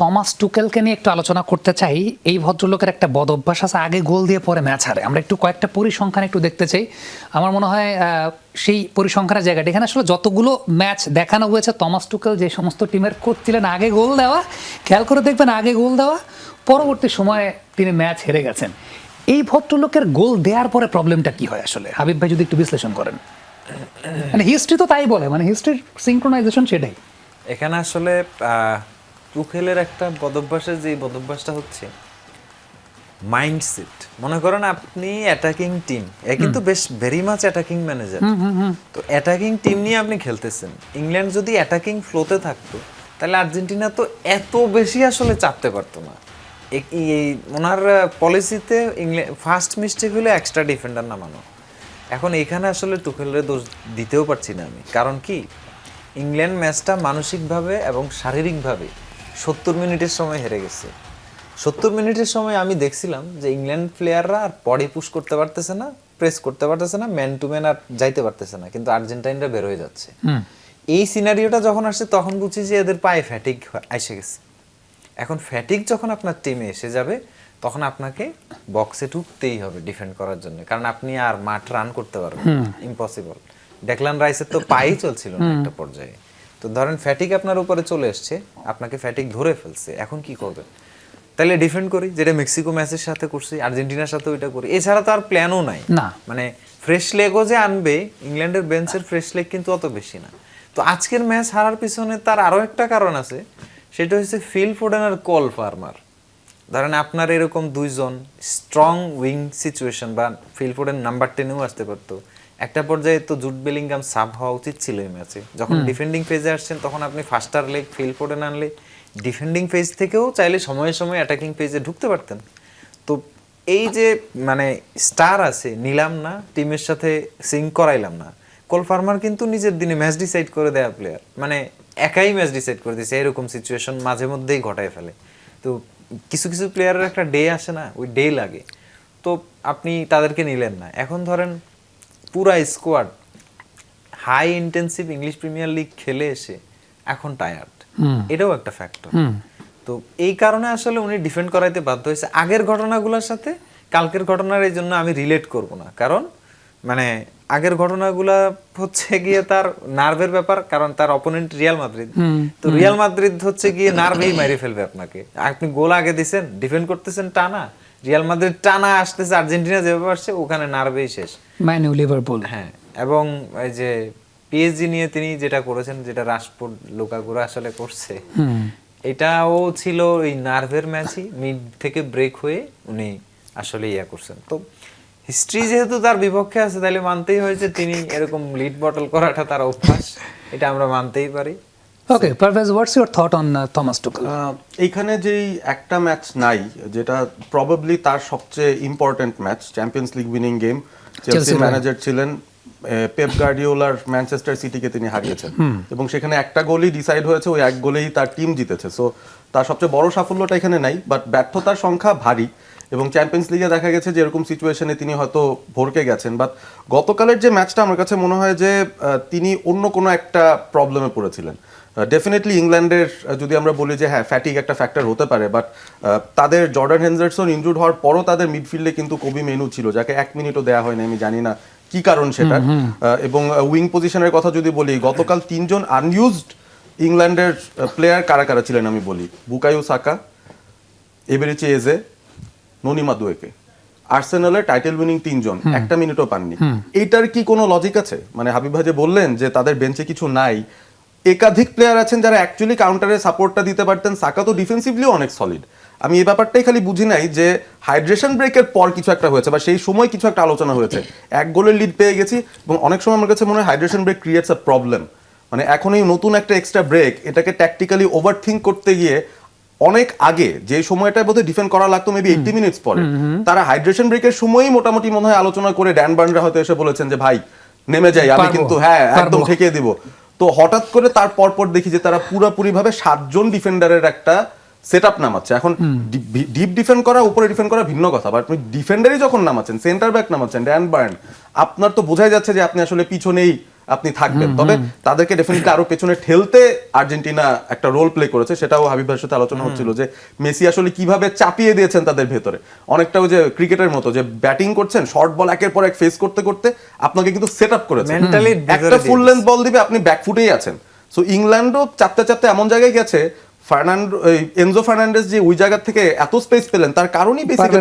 Thomas টুকেলকে নিয়ে একটু আলোচনা করতে চাই। এই ভদ্রলোকের একটা বদ অভ্যাস আছে, আগে গোল দিয়ে পরে ম্যাচ হারে। আমরা একটু কয়েকটা পরিসংখ্যান একটু দেখতে চাই। আমার মনে হয় সেই পরিসংখ্যানের জায়গাটা এখানে আসলে যতগুলো ম্যাচ দেখানো হয়েছে, টমাস টুকেল যে সমস্ত টিমের কোচ ছিলেন, আগে গোল দেওয়া, খেয়াল করে দেখবেন, আগে গোল দেওয়া, পরবর্তী সময়ে তিনি ম্যাচ হেরে গেছেন। এই ভদ্রলোকের গোল দেওয়ার পরে প্রবলেমটা কি হয় আসলে, হাবিব ভাই যদি একটু বিশ্লেষণ করেন। মানে হিস্ট্রি তো তাই বলে, মানে হিস্ট্রির সিনক্রোনাইজেশন সেটাই। এখানে আসলে টুকেলের একটা বদভ্যাসের যে বদভ্যাসটা হচ্ছে মাইন্ডসেট। মনে করেন আপনি অ্যাটাকিং টিম, এ কিন্তু বেশ ভেরি মাচ অ্যাটাকিং ম্যানেজার, তো অ্যাটাকিং টিম নিয়ে আপনি খেলতেছেন। ইংল্যান্ড যদি অ্যাটাকিং ফ্লোতে থাকতো তাহলে আর্জেন্টিনা তো এত বেশি আসলে চাপতে পারতো না। এই ওনার পলিসিতে ইংল্যান্ড ফার্স্ট মিস্টেক হলে এক্সট্রা ডিফেন্ডার নামানো। এখন এখানে আসলে টুকেলের দোষ দিতেও পারছি না আমি, কারণ কি ইংল্যান্ড ম্যাচটা মানসিকভাবে এবং শারীরিকভাবে 70 মিনিটের সময় হেরে গেছে। 70 মিনিটের সময় আমি দেখছিলাম যে ইংল্যান্ড প্লেয়াররা আর বডি পুশ করতে পারতেছে না, প্রেস করতে পারতেছে না, ম্যান টু ম্যান আর যাইতে পারতেছে না, কিন্তু আর্জেন্টাইনরা বের হয়ে যাচ্ছে। এই সিনারিওটা যখন আসছে তখন বুঝছি যে এদের পায়ে ফ্যাটিক এসে গেছে। এখন ফ্যাটিক যখন আপনার টিমে এসে যাবে তখন আপনাকে বক্সে ঢুকতেই হবে ডিফেন্ড করার জন্য, কারণ আপনি আর মাঠ রান করতে পারবেন, ইম্পসিবল। ডেকলান রাইসের তো পায়েই চলছিল না একটা পর্যায়ে। তো ধরেন ফ্যাটিক আপনার উপরে চলে এসছে, আপনাকে ফ্যাটিক ধরে ফেলছে, এখন কি করবেন? তাহলে ডিফেন্ড করি, যেটা মেক্সিকো ম্যাচের সাথে করছি, আর্জেন্টিনার সাথে ওইটা করি। এছাড়া তো আর প্ল্যানও নাই না, মানে ফ্রেশ লেগও যে আনবে, ইংল্যান্ডের বেঞ্চের ফ্রেশ লেগ কিন্তু অত বেশি না। তো আজকের ম্যাচ হারার পিছনে তার আরো একটা কারণ আছে, সেটা হচ্ছে ফিল ফোডেন আর কোল ফার্মার। ধরেন আপনার এরকম দুইজন স্ট্রং উইং সিচুয়েশন, বা ফিল ফোডেন নাম্বার 10-এও আসতে পারতো। একটা পর্যায়ে তো জুড বেলিংহাম সাব হওয়া উচিত ছিল এই ম্যাচে। যখন ডিফেন্ডিং ফেজে আসছেন তখন আপনি ফাস্টার লেগ ফিল ফোডেন আনলে ডিফেন্ডিং ফেজ থেকেও চাইলে সময়ে সময়ে অ্যাটাকিং ফেজে ঢুকতে পারতেন। তো এই যে মানে স্টার আছে, নিলাম না, টিমের সাথে সিঙ্ক করাইলাম না। কোল ফার্মার কিন্তু নিজের দিনে ম্যাচ ডিসাইড করে দেয়া প্লেয়ার, মানে একাই ম্যাচ ডিসাইড করে দিয়েছে, এরকম সিচুয়েশন মাঝে মধ্যেই ঘটায় ফেলে। তো কিছু কিছু প্লেয়ারের একটা ডে আসে না, ওই ডে লাগে, তো আপনি তাদেরকে নিলেন না। এখন ধরেন পুরা squad high intensive English Premier League খেলে এসে এখন টায়ার্ড, এটাও একটা ফ্যাক্টর। তো এই কারণে আসলে উনি ডিফেন্ড করাইতে বাধ্য হয়েছে। আগের ঘটনাগুলোর সাথে কালকের ঘটনার এই জন্য আমি রিলেট করব না, কারণ মানে আগের ঘটনাগুলা হচ্ছে গিয়ে তার নার্ভের ব্যাপার, কারণ তার অপোনেন্ট রিয়াল মাদ্রিদ। তো রিয়াল মাদ্রিদ হচ্ছে গিয়ে নার্ভেই মেরে ফেলবে আপনাকে। আপনি গোল আগে দিছেন, ডিফেন্ড করতেছেন টানা, রিয়াল মাদ্রিদ টানা আসতেছে, আর্জেন্টিনা যেভাবে আসছে ওখানে নার্ভেই শেষ। Man U, Liverpool. হ্যাঁ, এবং এই যে পিএসজি নিয়ে তিনি যেটা করেছেন, যেটা রাশফোর্ড লুকাকুরা আসলে করছে, এটাও ছিল এই নার্ভের ম্যাচই, মিড থেকে ব্রেক হয়ে উনি আসলে ইয়া করছেন। তো হিস্ট্রি যেহেতু তার বিপক্ষে আছে, তাহলে মানতেই হয়েছে তিনি এরকম লিড বটল করাটা তার অভ্যাস, এটা আমরা মানতেই পারি। Okay, Parvez, what's your thought on Thomas Tuchel? এইখানে যেই একটা ম্যাচ নাই, যেটা প্রবাবলি তার সবচেয়ে important match, champions league winning game, Chelsea manager ছিলেন পেপ গার্ডিওলার ম্যানচেস্টার সিটিকে তিনি হারিয়েছেন, এবং সেখানে একটা গোলই ডিসাইড হয়েছে, ওই এক গোলেই তার টিম জিতেছে। সো তার সবচেয়ে বড় সাফল্যটা এখানে নাই, বাট ব্যর্থতার সংখ্যা ভারী। এবং চ্যাম্পিয়ন্স লিগে দেখা গেছে যে এরকম সিচুয়েশনে তিনি হয়তো ভরকে গেছেন। বাট গতকালের যে ম্যাচটা আমার কাছে মনে হয় যে তিনি অন্য কোনো একটা প্রবলেমে পড়েছিলেন। ডেফিনেটলি ইংল্যান্ডের যদি আমরা বলি যে হ্যাঁ ফ্যাটিক একটা ফ্যাক্টর হতে পারে, বাট তাদের জর্ডান হেন্ডারসন ইনজুর্ড হওয়ার পরও তাদের মিডফিল্ডে কিন্তু কবি মেনু ছিল, যাকে 1 মিনিটও দেওয়া হয়নি, আমি জানি না কি কারণ সেটা। এবং উইং পজিশনের কথা যদি বলি, গতকাল 3 জন আনইউজড ইংল্যান্ডের প্লেয়ার কারা কারা ছিলেন আমি বলি, বুকায়ো সাকা, এবেরিচি এজে, ননি মাদুয়েকে। আর্সেনালের টাইটেল উইনিং 3 জন 1 মিনিটও পাননি। এইটার কি কোনো লজিক আছে? মানে হাবিব ভাই যে বললেন যে তাদের বেঞ্চে কিছু নাই, একাধিক প্লেয়ার আছেন যারা অ্যাকচুয়ালি কাউন্টারে সাপোর্টটা দিতে পারতেন। সাকা তো ডিফেন্সিভলিও অনেক সলিড। আমি এই ব্যাপারটাই খালি বুঝি নাই যে হাইড্রেশন ব্রেকের পর কিছু একটা হয়েছে, বা সেই সময় কিছু একটা আলোচনা হয়েছে, 1 গোলের লিড পেয়ে গেছি, এবং অনেক সময় আমার কাছে মনে হয় hydration break creates a problem. মানে এখন এই নতুন একটা এক্সট্রা ব্রেক, এটাকে ট্যাকটিক্যালি ওভারথিঙ্ক করতে গিয়ে অনেক আগে যে সময়টা বোধহয় ডিফেন্ড করা লাগতো মেবি 80 মিনিটস পরে, তারা হাইড্রেশন ব্রেকের সময়ই মোটামুটি মনে হয় আলোচনা করে ড্যান বার্নরা হয়তো এসে বলেছেন যে ভাই নেমে যাই, আমি কিন্তু হ্যাঁ একদম ঠেকিয়ে দিব। তো হঠাৎ করে তার পরপর দেখি যে তারা পুরোপুরি ভাবে 7 জন ডিফেন্ডারের একটা সেটআপ নামাচ্ছে। এখন ডিপ ডিফেন্ড করা, উপরে ডিফেন্ড করা ভিন্ন কথা, বাট আপনি ডিফেন্ডারই যখন নামাচ্ছেন, সেন্টার ব্যাক নামাচ্ছেন, ড্যান বার্ন, আপনার তো বোঝাই যাচ্ছে যে আপনি আসলে পিছনেই আপনি থাকবেন। তবে তাদেরকে ডেফিনেটলি আরো পেছনে ঠেলতে আর্জেন্টিনা একটা রোল প্লে করেছে, সেটাও হাবিব ভাইয়ের সাথে আলোচনা হচ্ছিল যে মেসি আসলে কিভাবে চাপিয়ে দিয়েছেন তাদের ভেতরে। অনেকটা ওই যে ক্রিকেটের মতো যে ব্যাটিং করছেন, শর্ট বল একের পর এক ফেস করতে করতে আপনাকে কিন্তু সেট আপ করেছে, Mentally একটা ফুল লেন্থ বল দিবে আপনি ব্যাকফুটেই আছেন। সো ইংল্যান্ডও চাপতে চাপতে এমন জায়গায় গেছে, এনজো ফার্নান্ডেজ যে ওই জায়গা থেকে এত স্পেস পেলেন তার কারণেই বেসিক্যালি